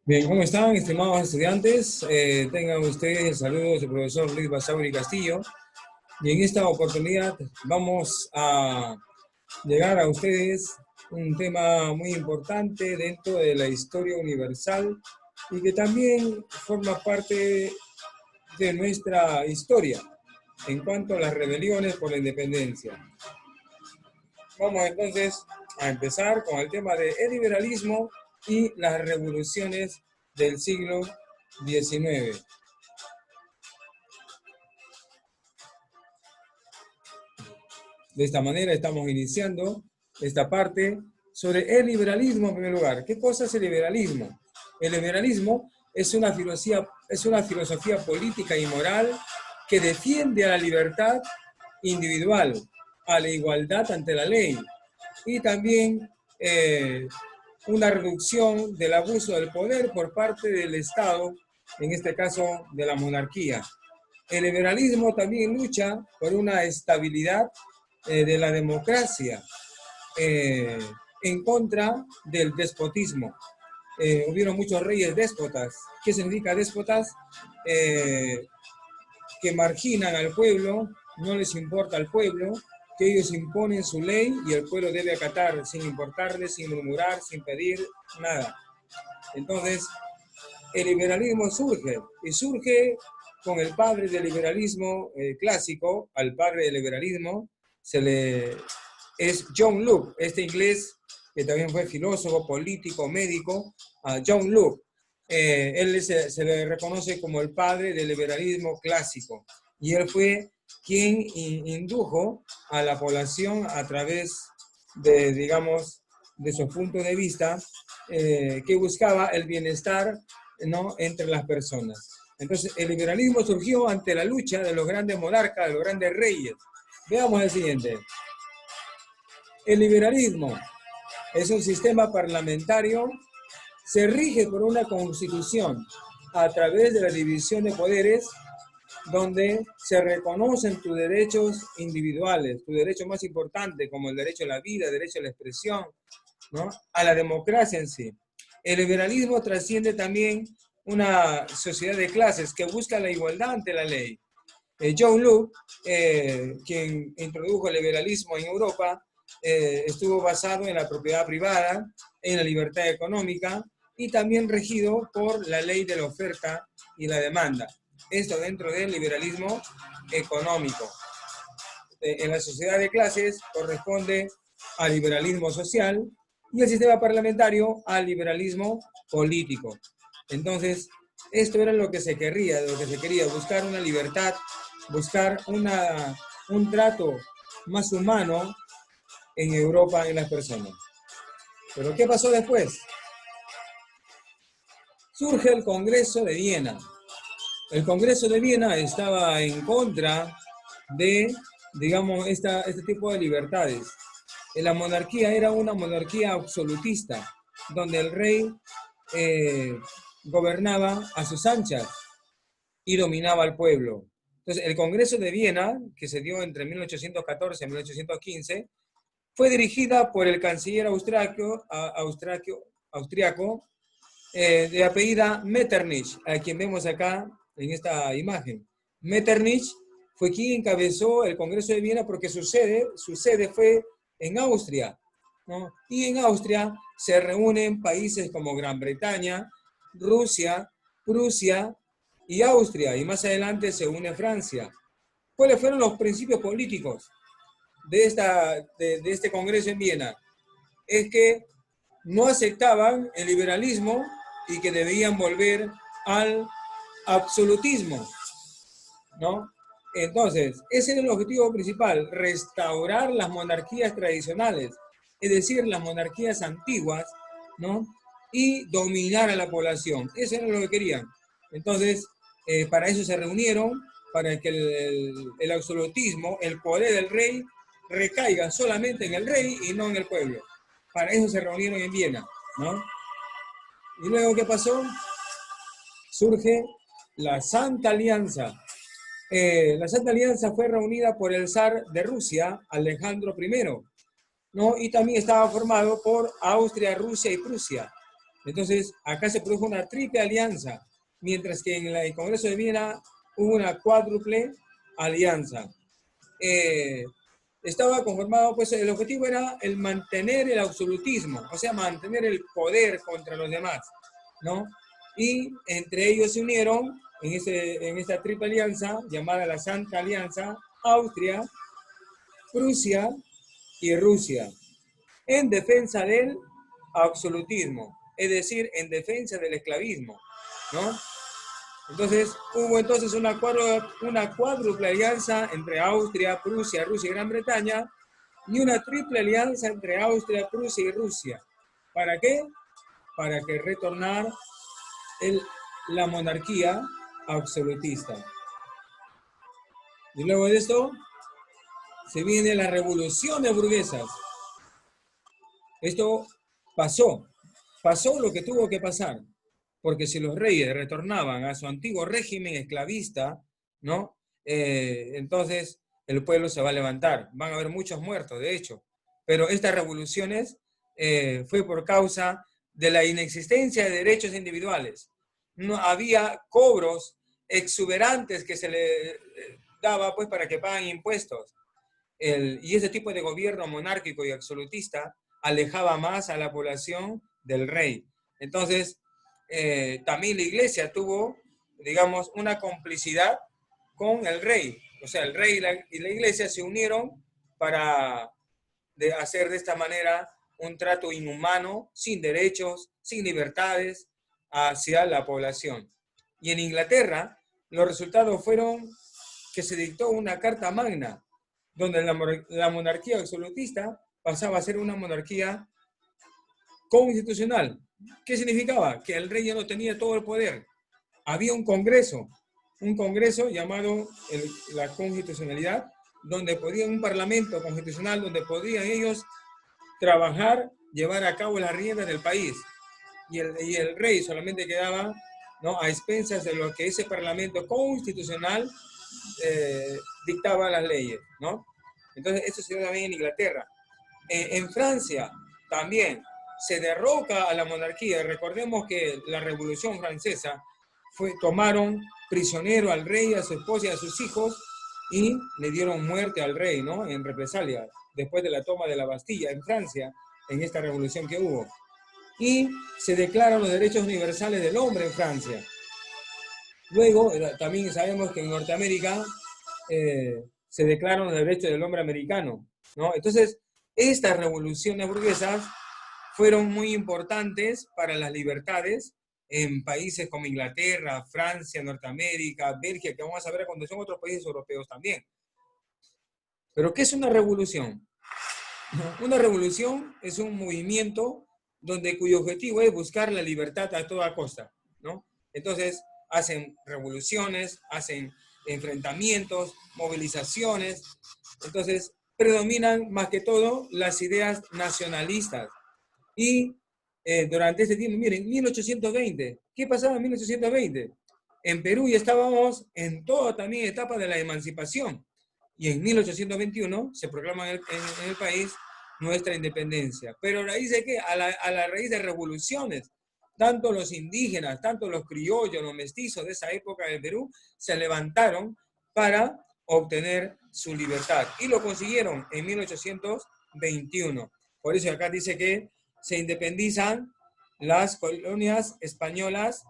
Bien, ¿cómo están, estimados estudiantes? Tengan ustedes el saludo de su profesor Luis Basauri Castillo. Y en esta oportunidad vamos a llegar a ustedes un tema muy importante dentro de la historia universal y que también forma parte de nuestra historia en cuanto a las rebeliones por la independencia. Vamos entonces a empezar con el tema del liberalismo y las revoluciones del siglo XIX. De esta manera estamos iniciando esta parte sobre el liberalismo en primer lugar. ¿Qué cosa es el liberalismo? El liberalismo es una filosofía política y moral que defiende a la libertad individual, a la igualdad ante la ley y también una reducción del abuso del poder por parte del Estado, en este caso de la monarquía. El liberalismo también lucha por una estabilidad de la democracia eh, en contra del despotismo. Hubieron muchos reyes déspotas. ¿Qué significa déspotas? Que marginan al pueblo, no les importa al pueblo, que ellos imponen su ley y el pueblo debe acatar sin importarle, sin murmurar, sin pedir nada. Entonces, el liberalismo surge y surge con el padre del liberalismo clásico. Al padre del liberalismo es John Locke, este inglés que también fue filósofo, político, médico, John Locke. Él se le reconoce como el padre del liberalismo clásico y él fue quien indujo a la población a través de, digamos, de su punto de vista, que buscaba el bienestar, ¿no?, entre las personas. Entonces, el liberalismo surgió ante la lucha de los grandes monarcas, de los grandes reyes. Veamos el siguiente. El liberalismo es un sistema parlamentario, se rige por una constitución a través de la división de poderes, donde se reconocen tus derechos individuales, tu derecho más importante, como el derecho a la vida, el derecho a la expresión, ¿no?, a la democracia en sí. El liberalismo trasciende también una sociedad de clases que busca la igualdad ante la ley. John Locke, quien introdujo el liberalismo en Europa, estuvo basado en la propiedad privada, en la libertad económica y también regido por la ley de la oferta y la demanda. Esto dentro del liberalismo económico. En la sociedad de clases corresponde al liberalismo social y el sistema parlamentario al liberalismo político. Entonces, esto era lo que se quería, buscar una libertad, buscar un trato más humano en Europa en las personas. Pero ¿qué pasó después? Surge el Congreso de Viena. El Congreso de Viena estaba en contra de, digamos, este tipo de libertades. La monarquía era una monarquía absolutista, donde el rey eh, gobernaba a sus anchas y dominaba al pueblo. Entonces, el Congreso de Viena, que se dio entre 1814 y 1815, fue dirigida por el canciller austriaco de apellida Metternich, a quien vemos acá en esta imagen. Metternich fue quien encabezó el Congreso de Viena porque su sede fue en Austria, ¿no? Y en Austria se reúnen países como Gran Bretaña, Rusia, Prusia y Austria, y más adelante se une Francia. ¿Cuáles fueron los principios políticos de este Congreso en Viena? Es que no aceptaban el liberalismo y que debían volver al absolutismo, ¿no? Entonces, ese era el objetivo principal, restaurar las monarquías tradicionales, es decir, las monarquías antiguas, ¿no? Y dominar a la población. Eso era lo que querían. Entonces, para eso se reunieron, para que el absolutismo, el poder del rey, recaiga solamente en el rey y no en el pueblo. Para eso se reunieron en Viena, ¿no? Y luego, ¿qué pasó? Surge la Santa Alianza. La Santa Alianza fue reunida por el zar de Rusia, Alejandro I, ¿no? Y también estaba formado por Austria, Rusia y Prusia. Entonces, acá se produjo una triple alianza, mientras que en el Congreso de Viena hubo una cuádruple alianza. Estaba conformado, pues el objetivo era el mantener el absolutismo, o sea, mantener el poder contra los demás, ¿no? Y entre ellos se unieron en esta triple alianza, llamada la Santa Alianza, Austria, Prusia y Rusia, en defensa del absolutismo, es decir, en defensa del esclavismo, ¿no? Entonces, hubo entonces una cuádruple alianza entre Austria, Prusia, Rusia y Gran Bretaña, y una triple alianza entre Austria, Prusia y Rusia. ¿Para qué? Para que retornar la monarquía absolutista. Y luego de esto, se vienen las revoluciones burguesas. Esto pasó lo que tuvo que pasar, porque si los reyes retornaban a su antiguo régimen esclavista, ¿no? Entonces el pueblo se va a levantar, van a haber muchos muertos, de hecho, pero estas revoluciones fue por causa de la inexistencia de derechos individuales. No había cobros exuberantes que se le daba pues para que paguen impuestos. Y ese tipo de gobierno monárquico y absolutista alejaba más a la población del rey. Entonces, también la iglesia tuvo, digamos, una complicidad con el rey. O sea, el rey y la iglesia se unieron para hacer de esta manera un trato inhumano, sin derechos, sin libertades hacia la población. Y en Inglaterra, los resultados fueron que se dictó una carta magna, donde la monarquía absolutista pasaba a ser una monarquía constitucional. ¿Qué significaba? Que el rey ya no tenía todo el poder. Había un congreso llamado la constitucionalidad, donde podían, un parlamento constitucional, donde podían ellos trabajar, llevar a cabo las riendas del país. Y el rey solamente quedaba, ¿no?, a expensas de lo que ese parlamento constitucional dictaba las leyes, ¿no? Entonces, eso se dio también en Inglaterra. En Francia también se derroca a la monarquía. Recordemos que la Revolución Francesa tomaron prisionero al rey, a su esposa y a sus hijos y le dieron muerte al rey, ¿no?, en represalia, después de la toma de la Bastilla en Francia, en esta revolución que hubo. Y se declaran los derechos universales del hombre en Francia. Luego, también sabemos que en Norteamérica se declaran los derechos del hombre americano, ¿no? Entonces, estas revoluciones burguesas fueron muy importantes para las libertades en países como Inglaterra, Francia, Norteamérica, Bélgica, que vamos a ver cuando son otros países europeos también. Pero, ¿qué es una revolución? Una revolución es un movimiento cuyo objetivo es buscar la libertad a toda costa, ¿no? Entonces, hacen revoluciones, hacen enfrentamientos, movilizaciones. Entonces, predominan más que todo las ideas nacionalistas. Y durante ese tiempo, miren, 1820, ¿qué pasaba en 1820? En Perú ya estábamos en toda también etapa de la emancipación. Y en 1821 se proclama en el país nuestra independencia. ¿Pero a raíz de qué? A la raíz de revoluciones. Tanto los indígenas, tanto los criollos, los mestizos de esa época del Perú se levantaron para obtener su libertad. Y lo consiguieron en 1821. Por eso acá dice que se independizan las colonias españolas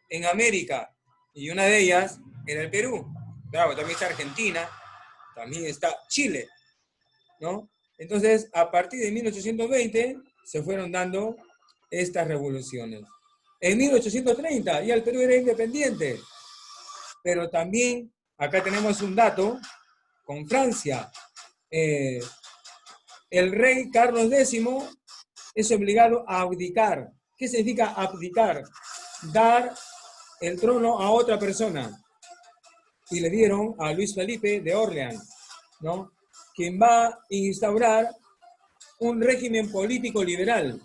en América. Y una de ellas era el Perú. Claro, también está Argentina, también está Chile, ¿no? Entonces, a partir de 1820 se fueron dando estas revoluciones. En 1830 ya el Perú era independiente, pero también acá tenemos un dato con Francia. El rey Carlos X es obligado a abdicar. ¿Qué significa abdicar? Dar el trono a otra persona. Y le dieron a Luis Felipe de Orleans, ¿no?, quien va a instaurar un régimen político liberal.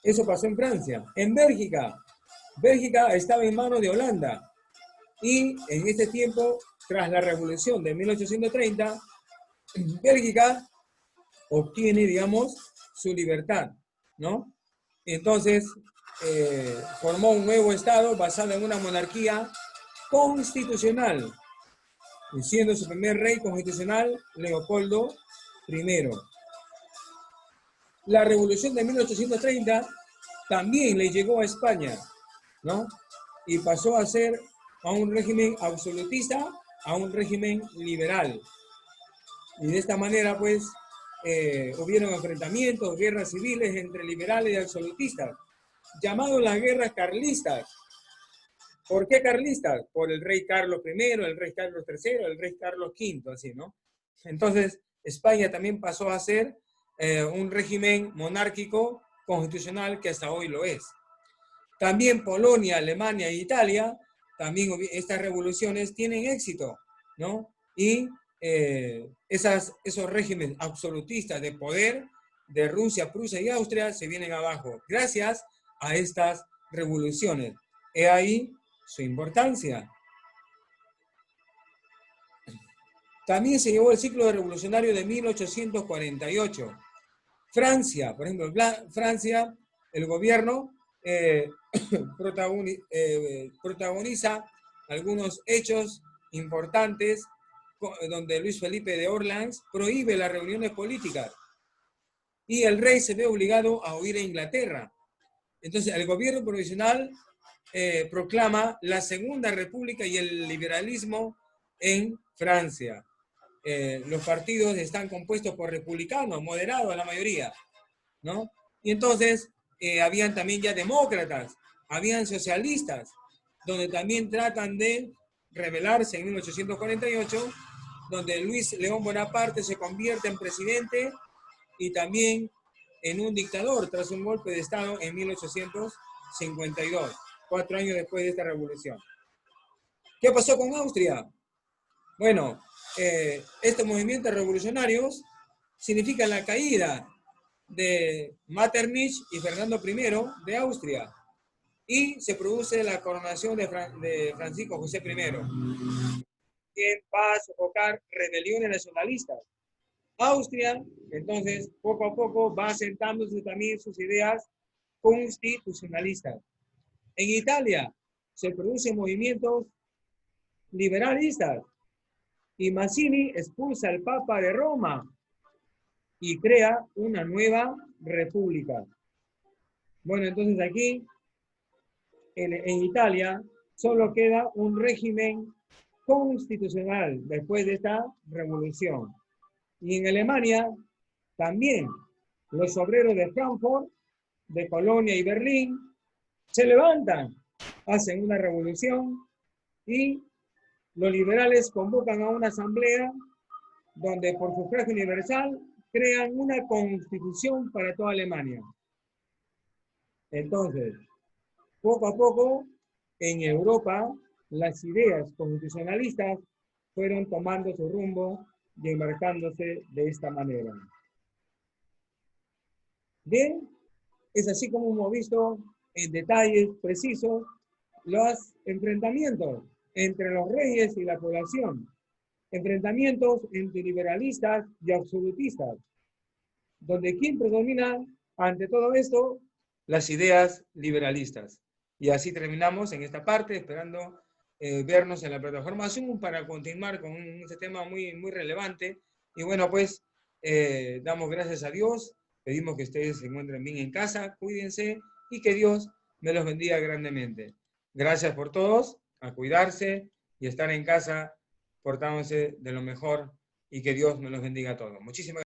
Eso pasó en Francia. En Bélgica estaba en manos de Holanda. Y en ese tiempo, tras la revolución de 1830, Bélgica obtiene, digamos, su libertad, ¿no? Entonces, formó un nuevo Estado basado en una monarquía constitucional, siendo su primer rey constitucional Leopoldo I. La revolución de 1830 también le llegó a España, ¿no? Y pasó a ser a un régimen absolutista a un régimen liberal. Y de esta manera, pues, hubieron enfrentamientos, guerras civiles entre liberales y absolutistas, llamados las guerras carlistas. ¿Por qué carlistas? Por el rey Carlos I, el rey Carlos III, el rey Carlos V, así, ¿no? Entonces, España también pasó a ser un régimen monárquico constitucional que hasta hoy lo es. También Polonia, Alemania e Italia, también estas revoluciones tienen éxito, ¿no? Y esos regímenes absolutistas de poder de Rusia, Prusia y Austria se vienen abajo gracias a estas revoluciones. He ahí su importancia. También se llevó el ciclo revolucionario de 1848. Francia, por ejemplo, Francia, el gobierno protagoniza algunos hechos importantes donde Luis Felipe de Orleans prohíbe las reuniones políticas y el rey se ve obligado a huir a Inglaterra. Entonces, el gobierno provisional proclama la Segunda República y el liberalismo en Francia. Los partidos están compuestos por republicanos, moderados la mayoría, ¿no? Y entonces habían también ya demócratas, habían socialistas, donde también tratan de rebelarse en 1848, donde Luis León Bonaparte se convierte en presidente y también en un dictador tras un golpe de Estado en 1852, 4 años después de esta revolución. ¿Qué pasó con Austria? Bueno, estos movimientos revolucionarios significan la caída de Metternich y Fernando I de Austria y se produce la coronación de Francisco José I, quien va a sofocar rebeliones nacionalistas. Austria, entonces, poco a poco va asentándose también sus ideas constitucionalistas. En Italia se producen movimientos liberalistas y Mazzini expulsa al Papa de Roma y crea una nueva república. Bueno, entonces aquí, en Italia, solo queda un régimen constitucional después de esta revolución. Y en Alemania, también, los obreros de Frankfurt, de Colonia y Berlín, se levantan, hacen una revolución y los liberales convocan a una asamblea donde por sufragio universal crean una constitución para toda Alemania. Entonces, poco a poco, en Europa, las ideas constitucionalistas fueron tomando su rumbo y enmarcándose de esta manera. Bien, es así como hemos visto en detalles precisos los enfrentamientos entre los reyes y la población, enfrentamientos entre liberalistas y absolutistas, donde ¿quién predomina ante todo esto? Las ideas liberalistas. Y así terminamos en esta parte, esperando vernos en la plataforma Zoom para continuar con este tema muy, muy relevante. Y bueno, pues damos gracias a Dios, pedimos que ustedes se encuentren bien en casa, cuídense y que Dios me los bendiga grandemente. Gracias por todos, a cuidarse y estar en casa portándose de lo mejor y que Dios me los bendiga a todos. Muchísimas gracias.